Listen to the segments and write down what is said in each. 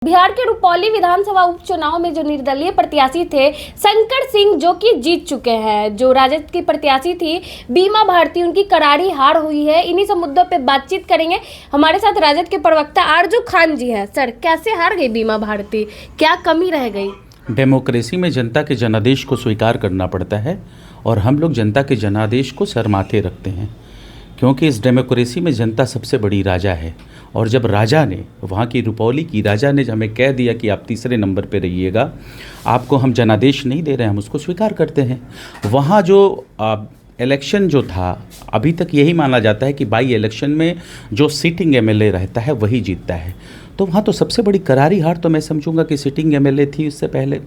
बिहार के रुपौली विधानसभा उपचुनाव में जो निर्दलीय प्रत्याशी थे शंकर सिंह जो कि जीत चुके हैं, जो राजद की प्रत्याशी थी बीमा भारती, उनकी करारी हार हुई है। इन्हीं सब मुद्दों पे बातचीत करेंगे। हमारे साथ राजद के प्रवक्ता आरजू खान जी हैं। सर, कैसे हार गई बीमा भारती, क्या कमी रह गई? डेमोक्रेसी में जनता के जनादेश को स्वीकार करना पड़ता है और हम लोग जनता के जनादेश को सर माथे रखते हैं, क्योंकि इस डेमोक्रेसी में जनता सबसे बड़ी राजा है। और जब राजा ने, वहाँ की रुपौली की राजा ने हमें कह दिया कि आप तीसरे नंबर पे रहिएगा, आपको हम जनादेश नहीं दे रहे हैं, हम उसको स्वीकार करते हैं। वहाँ जो इलेक्शन जो था, अभी तक यही माना जाता है कि बाई इलेक्शन में जो सिटिंग एमएलए रहता है वही जीतता है। तो वहाँ तो सबसे बड़ी करारी हार तो मैं समझूंगा कि सिटिंग एमएलए थी उससे पहले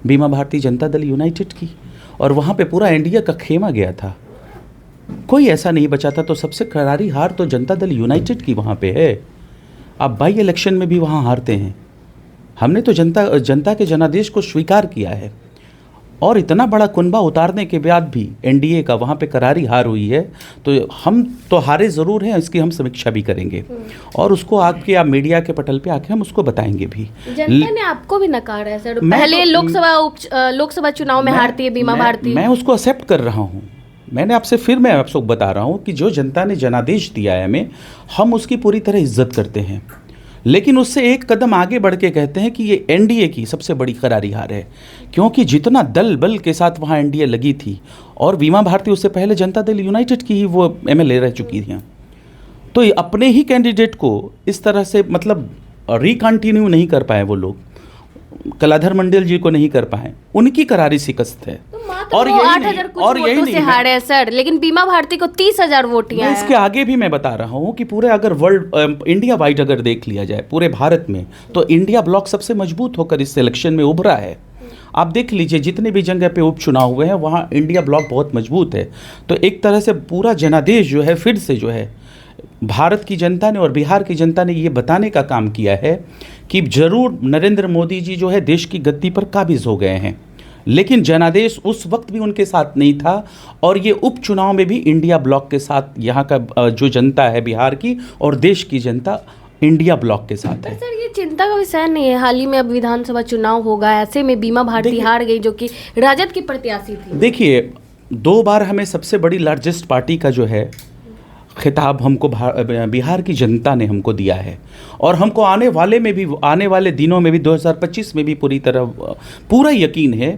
बीमा भारतीय जनता दल यूनाइटेड की, और वहाँ पे पूरा इंडिया का खेमा गया था, कोई ऐसा नहीं बचा था। तो सबसे करारी हार तो जनता दल यूनाइटेड की वहाँ पे है। आप बाई इलेक्शन में भी वहाँ हारते हैं। हमने तो जनता के जनादेश को स्वीकार किया है, और इतना बड़ा कुनबा उतारने के बाद भी एनडीए का वहाँ पे करारी हार हुई है। तो हम तो हारे ज़रूर हैं, इसकी हम समीक्षा भी करेंगे और उसको आप मीडिया के पटल पे आके हम उसको बताएंगे भी। जनता ने आपको भी नकारा है सर, पहले लोकसभा चुनाव में हारती है बीमा भारती। मैं उसको एक्सेप्ट कर रहा हूँ। मैं आपको बता रहा हूँ कि जो जनता ने जनादेश दिया है हमें, हम उसकी पूरी तरह इज्जत करते हैं, लेकिन उससे एक कदम आगे बढ़ के कहते हैं कि ये एनडीए की सबसे बड़ी करारी हार है, क्योंकि जितना दल बल के साथ वहाँ एनडीए लगी थी, और बीमा भारती उससे पहले जनता दल यूनाइटेड की ही वो एमएलए रह चुकी थी, तो अपने ही कैंडिडेट को इस तरह से मतलब रिकंटिन्यू नहीं कर पाए वो लोग, कलाधर मंडल जी को नहीं कर पाए, उनकी करारी शिकस्त है। और यही नहीं हारे है सर, लेकिन बीमा भारती को 30,000 वोट हैं। इसके आगे भी मैं बता रहा हूँ कि पूरे अगर वर्ल्ड इंडिया वाइड अगर देख लिया जाए पूरे भारत में, तो इंडिया ब्लॉक सबसे मजबूत होकर इस इलेक्शन में उभरा है। आप देख लीजिए जितने भी जगह पे उपचुनाव हुए हैं वहाँ इंडिया ब्लॉक बहुत मजबूत है। तो एक तरह से पूरा जनादेश जो है फिर से जो है भारत की जनता ने और बिहार की जनता ने ये बताने का काम किया है कि जरूर नरेंद्र मोदी जी जो है देश की गद्दी पर काबिज हो गए हैं, लेकिन जनादेश उस वक्त भी उनके साथ नहीं था, और ये उपचुनाव में भी इंडिया ब्लॉक के साथ यहाँ का जो जनता है बिहार की और देश की जनता इंडिया ब्लॉक के साथ है। सर, ये चिंता का विषय नहीं है, हाल ही में अब विधानसभा चुनाव होगा, ऐसे में बीमा भारती हार गई जो कि राजद की प्रत्याशी थी। देखिए, 2 बार हमें सबसे बड़ी लार्जेस्ट पार्टी का जो है खिताब हमको बिहार की जनता ने हमको दिया है, और हमको आने वाले दिनों में भी 2025 में भी पूरा यकीन है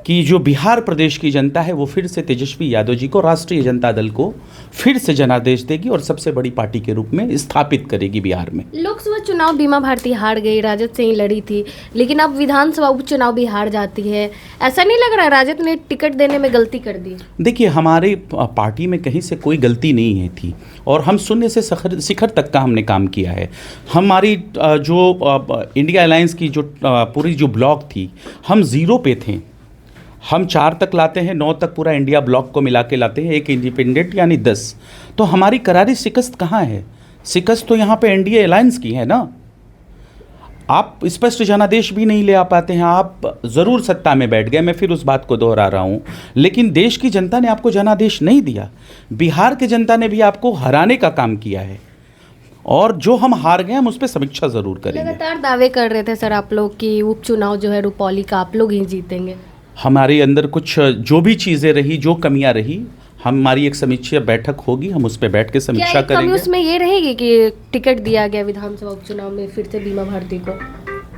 कि जो बिहार प्रदेश की जनता है वो फिर से तेजस्वी यादव जी को, राष्ट्रीय जनता दल को फिर से जनादेश देगी और सबसे बड़ी पार्टी के रूप में स्थापित करेगी बिहार में। लोकसभा चुनाव बीमा भारती हार गई, राजद से ही लड़ी थी, लेकिन अब विधानसभा उपचुनाव भी हार जाती है। ऐसा नहीं लग रहा राजद ने टिकट देने में गलती कर दी? देखिए, हमारी पार्टी में कहीं से कोई गलती नहीं है थी, और हम शून्य से शिखर तक का हमने काम किया है। हमारी जो इंडिया अलायंस की जो पूरी जो ब्लॉक थी, हम 0 पे थे, हम 4 तक लाते हैं, 9 तक पूरा इंडिया ब्लॉक को मिला के लाते हैं, एक इंडिपेंडेंट यानी 10। तो हमारी करारी शिकस्त कहाँ है? शिकस्त तो यहाँ पे एनडीए अलायंस की है ना। आप स्पष्ट जनादेश भी नहीं ले आ पाते हैं, आप ज़रूर सत्ता में बैठ गए, मैं फिर उस बात को दोहरा रहा हूँ, लेकिन देश की जनता ने आपको जनादेश नहीं दिया। बिहार की जनता ने भी आपको हराने का काम किया है, और जो हम हार गए हम उस पर समीक्षा ज़रूर करेंगे। लगातार दावे कर रहे थे सर आप लोग कि उपचुनाव जो है रुपौली का आप लोग ही जीतेंगे। हमारे अंदर कुछ जो भी चीज़ें रही, जो कमियां रही, हमारी एक समीक्षा बैठक होगी, हम उस पर बैठ के समीक्षा करेंगे। उसमें ये रहेगी कि टिकट दिया गया विधानसभा उपचुनाव में फिर से बीमा भारती को?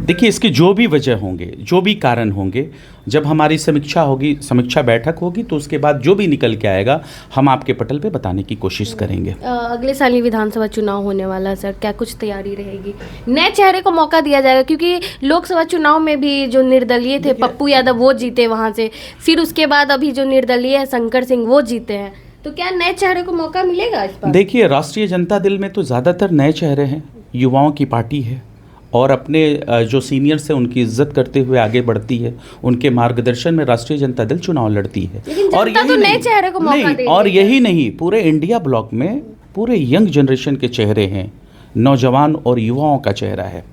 देखिए, इसकी जो भी वजह होंगे, जो भी कारण होंगे, जब हमारी समीक्षा बैठक होगी, तो उसके बाद जो भी निकल के आएगा हम आपके पटल पे बताने की कोशिश करेंगे। अगले साल ही विधानसभा चुनाव होने वाला सर, क्या कुछ तैयारी रहेगी? नए चेहरे को मौका दिया जाएगा, क्योंकि लोकसभा चुनाव में भी जो निर्दलीय थे पप्पू यादव वो जीते वहाँ से, फिर उसके बाद अभी जो निर्दलीय है शंकर सिंह वो जीते हैं, तो क्या नए चेहरे को मौका मिलेगा इस बार? देखिए, राष्ट्रीय जनता दल में तो ज़्यादातर नए चेहरे हैं, युवाओं की पार्टी है, और अपने जो सीनियर्स हैं उनकी इज्जत करते हुए आगे बढ़ती है, उनके मार्गदर्शन में राष्ट्रीय जनता दल चुनाव लड़ती है। और नए चेहरे को मौका दे, और यही नहीं, पूरे इंडिया ब्लॉक में पूरे यंग जनरेशन के चेहरे हैं, नौजवान और युवाओं का चेहरा है।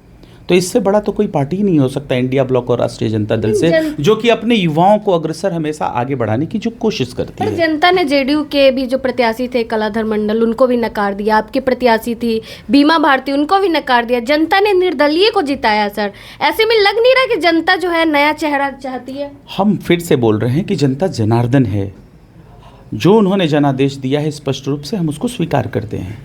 तो इससे बड़ा तो कोई पार्टी ही नहीं हो सकता इंडिया ब्लॉक और राष्ट्रीय जनता दल से, जो कि अपने युवाओं को अग्रसर हमेशा आगे बढ़ाने की जो कोशिश करती पर है। जनता ने जेडीयू के भी जो प्रत्याशी थे कलाधर मंडल, उनको भी नकार दिया। आपकी प्रत्याशी थी बीमा भारती, उनको भी नकार दिया। जनता ने निर्दलीय को जिताया सर। ऐसे में लग नहीं रहा कि जनता जो है नया चेहरा चाहती है? हम फिर से बोल रहे हैं कि जनता जनार्दन है, जो उन्होंने जनादेश दिया है स्पष्ट रूप से हम उसको स्वीकार करते हैं।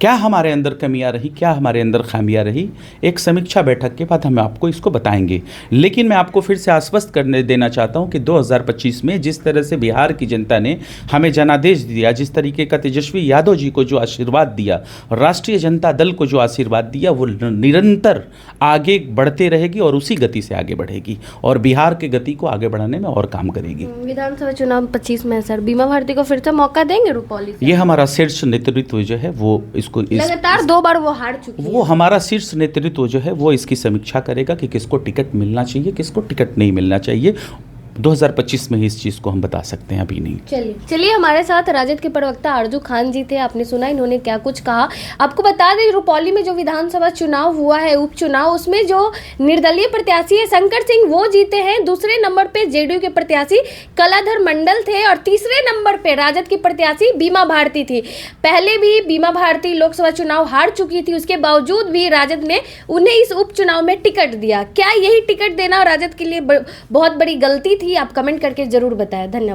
क्या हमारे अंदर कमियां रही, क्या हमारे अंदर खामियां रही, एक समीक्षा बैठक के बाद हम आपको इसको बताएंगे। लेकिन मैं आपको फिर से आश्वस्त करने देना चाहता हूं कि 2025 में जिस तरह से बिहार की जनता ने हमें जनादेश दिया, जिस तरीके का तेजस्वी यादव जी को जो आशीर्वाद दिया, राष्ट्रीय जनता दल को जो आशीर्वाद दिया, वो निरंतर आगे बढ़ते रहेगी और उसी गति से आगे बढ़ेगी और बिहार की गति को आगे बढ़ाने में और काम करेगी। विधानसभा चुनाव 25 में है सर, बीमा भारती को फिर से मौका देंगे रुपौली से? ये हमारा शीर्ष नेतृत्व जो है वो लगातार 2 बार वो हार चुकी है। वो हमारा शीर्ष नेतृत्व जो है वो इसकी समीक्षा करेगा कि किसको टिकट मिलना चाहिए, किसको टिकट नहीं मिलना चाहिए। 2025 में ही इस चीज़ को हम बता सकते हैं, अभी नहीं। चलिए हमारे साथ राजद के प्रवक्ता आरजू खान जी थे। आपने सुना इन्होंने क्या कुछ कहा। आपको बता दें रुपौली में जो विधानसभा चुनाव हुआ है, उपचुनाव, उसमें जो निर्दलीय प्रत्याशी है शंकर सिंह वो जीते हैं। दूसरे नंबर पे जेडीयू के प्रत्याशी कलाधर मंडल थे और तीसरे नंबर पे राजद की प्रत्याशी बीमा भारती थी। पहले भी बीमा भारती लोकसभा चुनाव हार चुकी थी, उसके बावजूद भी राजद ने उन्हें इस उपचुनाव में टिकट दिया। क्या यही टिकट देना राजद के लिए बहुत बड़ी गलती थी? आप कमेंट करके जरूर बताएं। धन्यवाद।